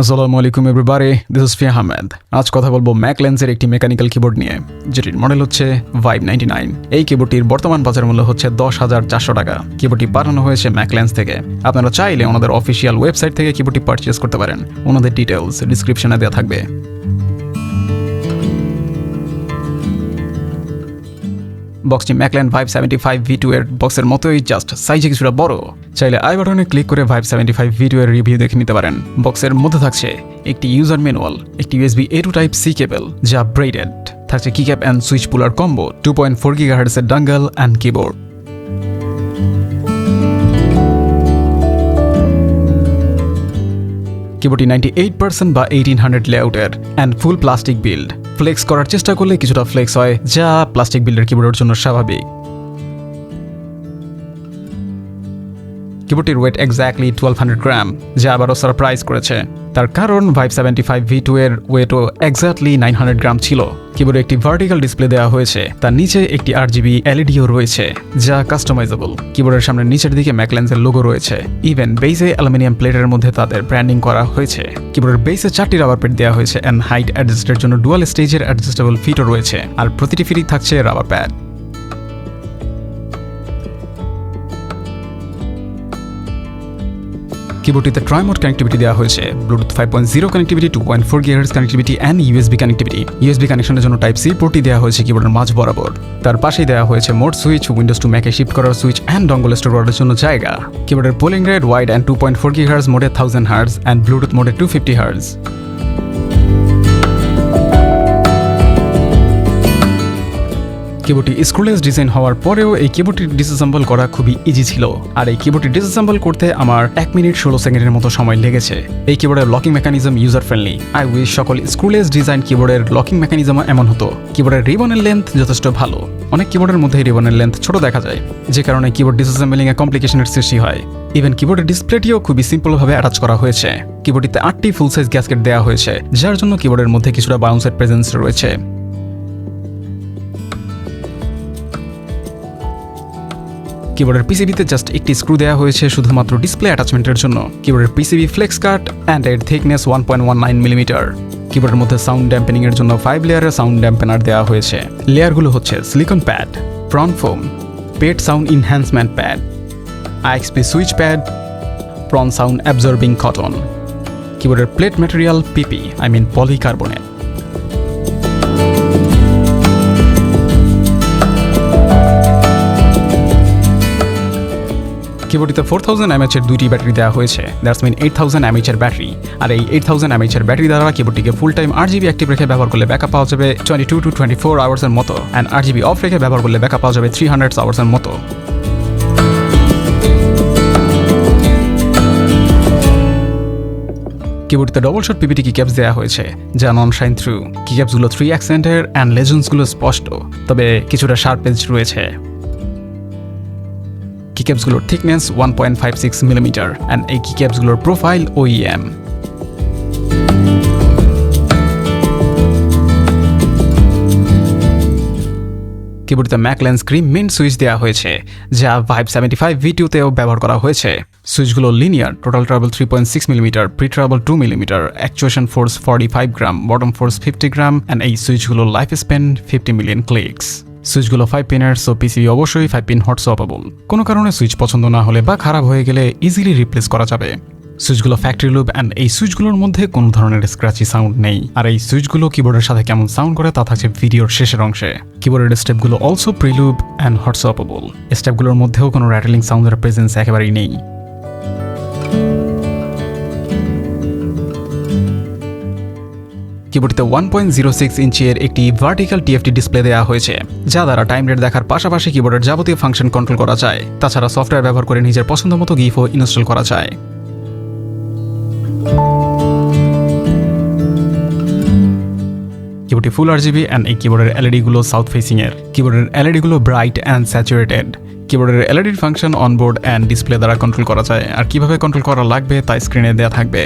আসসালামু আলাইকুম everybody, this is ফিয়া আহমেদ। আজ কথা বলবো ম্যাকলেন্সের একটি মেকানিক্যাল কিবোর্ড নিয়ে, যেটির মডেল হচ্ছে ভাইব 99। এই কিবোর্ডটির বর্তমান বাজার মূল্য হচ্ছে 10,400 টাকা। কিবোর্ডটি পাঠানো হয়েছে ম্যাকলেন্স থেকে। আপনারা চাইলে ওনাদের অফিসিয়াল ওয়েবসাইট থেকে কিবোর্ডটি পারচেজ করতে পারেন। ওনাদের ডিটেলস ডিসক্রিপশনে দেওয়া থাকবে। বক্সটি ম্যাকল্যান্ড ভাইব 75 V2 এর বক্সের মতোই, জাস্ট সাইজে কিছুটা বড়। চাইলে আই বাটনে ক্লিক করে ভাইব 75 V2 এর রিভিউ দেখে নিতে পারেন। বক্সের মধ্যে থাকছে একটি ইউজার ম্যানুয়াল, একটি USB A to Type C cable যা ব্রেডেড, থাকছে keycap and switch puller combo, 2.4 GHz এর ডাঙ্গল অ্যান্ড কিবোর্ড। কিবোর্ডটি 98% বা 1800 লেআউটের and full plastic build. Flex করার চেষ্টা করলে কিছুটা ফ্লেক্স হয়, যা প্লাস্টিক বিল্ডের কিবোর্ডের জন্য স্বাভাবিক। কিবোর্ডটির ওয়েট এক্স্যাক্টলি 1200 গ্রাম, যা আবারও সারপ্রাইজ করেছে। তার কারণ ভাইব 75 V2 এর ওয়েটও এক্স্যাক্টলি 900 গ্রাম ছিল। কিবোর্ডে একটি ভার্টিক্যাল ডিসপ্লে দেওয়া হয়েছে, তার নিচে একটি RGB LEDও রয়েছে যা কাস্টমাইজেবল। কিবোর্ডের সামনে নিচের দিকে ম্যাকলেন্সের লোগো রয়েছে। ইভেন বেসে অ্যালুমিনিয়াম প্লেটের মধ্যে তাদের ব্র্যান্ডিং করা হয়েছে। কিবোর্ডের বেসে 4টি রাবার প্যাড দেওয়া হয়েছে অ্যান্ড হাইট অ্যাডজাস্টের জন্য ডুয়াল স্টেজের অ্যাডজাস্টেবল ফিটও রয়েছে, আর প্রতিটি ফিটই থাকছে রাবার প্যাড। কিবোর্ডটিতে ট্রাইমোড কানেক্টিভিটি দেওয়া হয়েছে, Bluetooth 5.0 connectivity, 2.4 GHz connectivity and USB connectivity. USB কানেকশনের জন্য টাইপ সি পোর্টটি দেওয়া হয়েছে কিবোর্ডের মাঝ বরাবর। তার পাশেই দেওয়া হয়েছে মোড সুইচ, উইন্ডোজ টু ম্যাকে শিফট করার সুইচ অ্যান্ড ডঙ্গল স্টোর করার জন্য জায়গা। কিবোর্ডের polling rate wired and 2.4 GHz মোডে 1000 Hz অ্যান্ড ব্লুটুথ মোডে 250 Hz। কিবোর্ডটি স্ক্রুলেস ডিজাইন হওয়ার পরেও এই কিবোর্ডটি ডিসঅ্যাসেম্বল করা খুবই ইজি ছিল, আর এই কিবোর্ডটি ডিসঅ্যাসেম্বল করতে আমার 1 মিনিট 16 সেকেন্ডের মতো সময় লেগেছে। এই কিবোর্ডের locking mechanism user friendly. I wish সকল স্ক্রুলেস ডিজাইন কিবোর্ডের লকিং মেকানিজমও এমন হতো। কিবোর্ডের রিবনের লেন্থ যথেষ্ট ভালো। অনেক কিবোর্ডের মধ্যে রিবনের লেন্থ ছোট দেখা যায়, যে কারণে কিবোর্ড ডিসঅ্যাসেম্বলিং এ কমপ্লিকেশনের সৃষ্টি হয়। ইভেন কিবোর্ডের ডিসপ্লেটিও খুবই সিম্পলভাবে অ্যাটাচ করা হয়েছে। কিবোর্ডটিতে 8টি ফুল সাইজ গ্যাসকেট দেওয়া হয়েছে, যার জন্য কিবোর্ডের মধ্যে কিছুটা বাউন্সের প্রেজেন্স রয়েছে। কিবোর্ডের পিসিবিতে জাস্ট একটি স্ক্রু দেওয়া হয়েছে শুধুমাত্র ডিসপ্লে অ্যাটাচমেন্টের জন্য। কিবোর্ডের পিসিবি ফ্লেক্স কাট অ্যান্ড এর থিকনেস 1.19 মিলিমিটার। কিবোর্ডের মধ্যে সাউন্ড ড্যাম্পেনিং এর জন্য 5 লেয়ারের সাউন্ড ড্যাম্পেনার দেওয়া হয়েছে। লেয়ারগুলো হচ্ছে সিলিকন প্যাড, প্রন ফোম, পেড sound enhancement pad, IXP switch pad, Poron sound absorbing cotton. কিবোর্ডের প্লেট ম্যাটেরিয়াল PP, পলিকার্বনেট। কিবোর্ডটিতে 4000 mAh এর 2টি ব্যাটারি দেওয়া হয়েছে। দ্যাটস মিন 8000 mAh এর ব্যাটারি। আর এই 8000 mAh এর ব্যাটারি দ্বারা কিবোর্ডটিকে ফুল টাইম RGB অ্যাক্টিভ রেখে ব্যবহার করলে ব্যাকআপ পাওয়া যাবে 22 to 24 আওয়ার্স এর মতো, অ্যান্ড RGB অফ রেখে ব্যবহার করলে ব্যাকআপ পাওয়া যাবে 300 আওয়ার্স এর মতো। কিবোর্ডটিতে ডবল শট PPT কিক্যাপস দেওয়া হয়েছে, যা নন শাইন থ্রু। কিক্যাপসগুলো 3 অ্যাকসেন্টের অ্যান্ড লেজেন্ডসগুলো স্পষ্ট, তবে কিছুটা শার্প এজ রয়েছে। কিক্যাপসগুলোর থিকনেস 1.56 মিলিমিটার অ্যান্ড এই কিক্যাপসগুলোর প্রোফাইল OEM। কিবোর্ডটিতে ম্যাকলেন্স ক্রিম মিন্ট সুইচ দেওয়া হয়েছে, যা ভাইব 75 V2 তেও ব্যবহার করা হয়েছে। সুইচগুলো linear, total travel 3.6 millimetre, pre travel 2 millimetre, actuation force 45 gram, bottom force 50 gram, and এই সুইচগুলো লাইফ স্প্যান 50 মিলিয়ন ক্লিকস। সুইচগুলো 5 পিনের, সো পিসিবি অবশ্যই 5 পিন হট সোয়াপেবল। কোনো কারণে সুইচ পছন্দ না হলে বা খারাপ হয়ে গেলে ইজিলি রিপ্লেস করা যাবে। সুইচগুলো ফ্যাক্টরি লুপ অ্যান্ড এই সুইচগুলোর মধ্যে কোনো ধরনের স্ক্র্যাচি সাউন্ড নেই। আর এই সুইচগুলো কিবোর্ডের সাথে কেমন সাউন্ড করে তা থাকছে ভিডিওর শেষের অংশে। কিবোর্ডের স্টেপগুলো অলসো প্রিলুব অ্যান্ড হট সোয়াপেবল। স্টেপগুলোর মধ্যেও কোনো র্যাটলিং সাউন্ডের প্রেজেন্স একেবারেই নেই। কিবোর্ডটিতে 1.06 ইঞ্চের একটি ভার্টিক্যাল TFT ডিসপ্লে দেওয়া হয়েছে, যা দ্বারা টাইম রেট দেখার পাশাপাশি কিবোর্ডের যাবতীয় ফাংশন কন্ট্রোল করা যায়। তাছাড়া সফটওয়্যার ব্যবহার করে নিজের পছন্দ মতো গিফও ইনস্টল করা যায়। কিবোর্ডটি ফুল RGB অ্যান্ড এই কিবোর্ডের LED গুলো সাউথ ফেসিং এর। কিবোর্ডের LED গুলো ব্রাইট অ্যান্ড স্যাচুরেটেড। কিবোর্ডের LED function onboard and display দ্বারা কন্ট্রোল করা যায়, আর কিভাবে কন্ট্রোল করা লাগবে তা স্ক্রিনে দেওয়া থাকবে।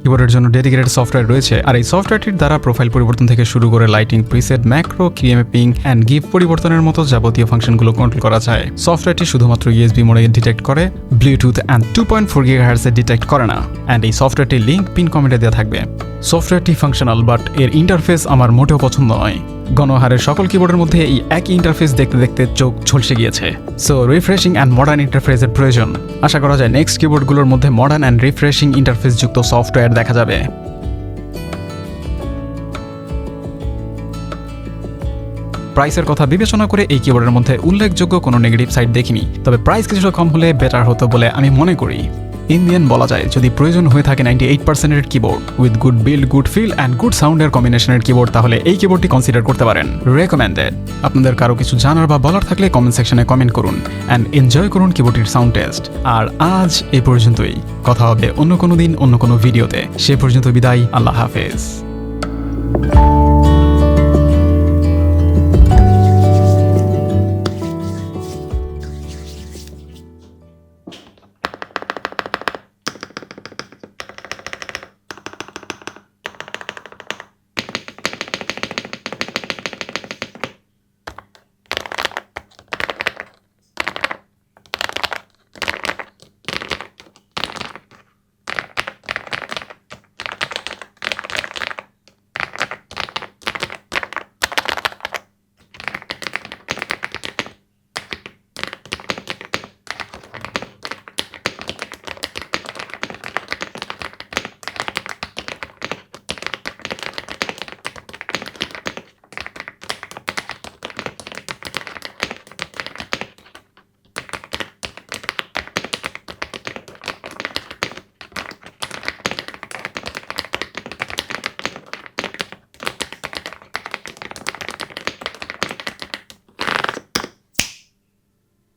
কিবোর্ডের জন্য ডেডিকেটেড সফটওয়্যার রয়েছে, আর এই সফটওয়্যারটির দ্বারা প্রোফাইল পরিবর্তন থেকে শুরু করে lighting, preset, macro, key mapping and গিফট পরিবর্তনের মতো যাবতীয় ফাংশনগুলো কন্ট্রোল করা যায়। সফটওয়্যারটি শুধুমাত্র ইউএসবি মোডে ডিটেক্ট করে, ব্লুটুথ অ্যান্ড 2.4 GHz ডিটেক্ট করে না। অ্যান্ড এই সফটওয়্যারটির লিঙ্ক পিন কমেন্টে দেওয়া থাকবে। সফটওয়্যারটি ফাংশনাল, বাট এর ইন্টারফেস আমার মোটেও পছন্দ নয়। গণহারের সকল কিবোর্ডের মধ্যে এই একই ইন্টারফেস দেখতে দেখতে চোখ ঝলসে গিয়েছে। সো রিফ্রেশিং অ্যান্ড মডার্ন ইন্টারফেসের প্রয়োজন। আশা করা যায় নেক্সট কিবোর্ডগুলোর মধ্যে মডার্ন অ্যান্ড রিফ্রেশিং ইন্টারফেস যুক্ত সফটওয়্যার দেখা যাবে। প্রাইসের কথা বিবেচনা করে এই কিবোর্ডের মধ্যে উল্লেখযোগ্য কোনো নেগেটিভ সাইড দেখিনি, তবে প্রাইস কিছুটা কম হলে বেটার হতো বলে আমি মনে করি। ইন্ডিয়ান বলা যায়, যদি প্রয়োজন হয়ে থাকে 98% keyboard with good build, good feel and good সাউন্ডের কম্বিনেশনের কিবোর্ড, তাহলে এই কিবোর্ডটি কনসিডার করতে পারেন। রেকমেন্ডেড। আপনাদের কারো কিছু জানার বা বলার থাকলে কমেন্ট সেকশনে কমেন্ট করুন অ্যান্ড এনজয় করুন কিবোর্ডটির সাউন্ড টেস্ট। আর আজ এই পর্যন্তই, কথা হবে অন্য কোনো দিন অন্য কোনো ভিডিওতে। সে পর্যন্ত বিদায়, আল্লাহ হাফেজ।